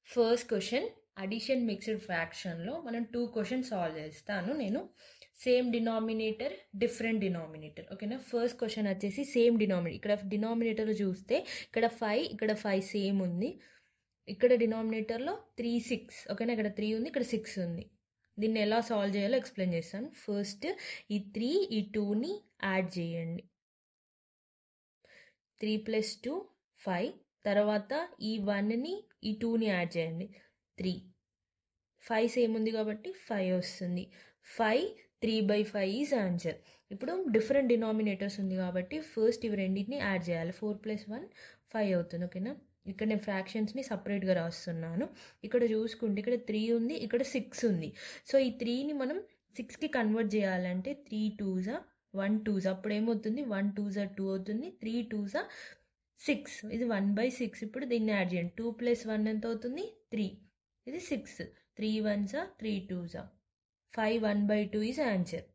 First question addition mixed ఫ్రాక్షన్లో మనం 2 questions solve చేస్తాను నేను. సేమ్ డినామినేటర్ డిఫరెంట్ డినామినేటర్, ఓకేనా. ఫస్ట్ క్వశ్చన్ వచ్చేసి సేమ్ డినామినేటర్. ఇక్కడ డినామినేటర్ చూస్తే ఇక్కడ 5 ఇక్కడ 5 సేమ్ ఉంది. ఇక్కడ డినామినేటర్లో 3 6, ఓకేనా. ఇక్కడ 3 ఉంది, ఇక్కడ 6 ఉంది. దీన్ని ఎలా సాల్వ్ చేయాలో ఎక్స్ప్లెయిన్ చేస్తాను. ఫస్ట్ ఈ 3 ఈ 2ని యాడ్ చేయండి. 3 + 2 5. తర్వాత ఈ 1ని ఈ 2ని యాడ్ చేయండి. 3 5 సేమ్ ఉంది కాబట్టి 5 వస్తుంది. 5 3/5 ఈజ్ ఆన్సర్. ఇప్పుడు డిఫరెంట్ డినామినేటర్స్ ఉంది కాబట్టి ఫస్ట్ ఇవి రెండింటిని యాడ్ చేయాలి. 4 + 1 5 అవుతుంది, ఓకేనా. ఇక్కడ నేను ఫ్రాక్షన్స్ని సపరేట్గా రాస్తున్నాను. ఇక్కడ చూసుకుంటే ఇక్కడ 3 ఉంది, ఇక్కడ 6 ఉంది. సో ఈ 3ని మనం 6కి కన్వర్ట్ చేయాలంటే 3 2s 1 2s, అప్పుడు ఏమవుతుంది 1 2s 2 అవుతుంది. 3 2s 6, ఇది 1/6. ఇప్పుడు దీన్ని యాడ్ చేయండి. 2 + 1 ఎంత అవుతుంది 3, ఇది 6. 3 1s 3 2s 5 1/2 ఈజ్ ఆన్సర్.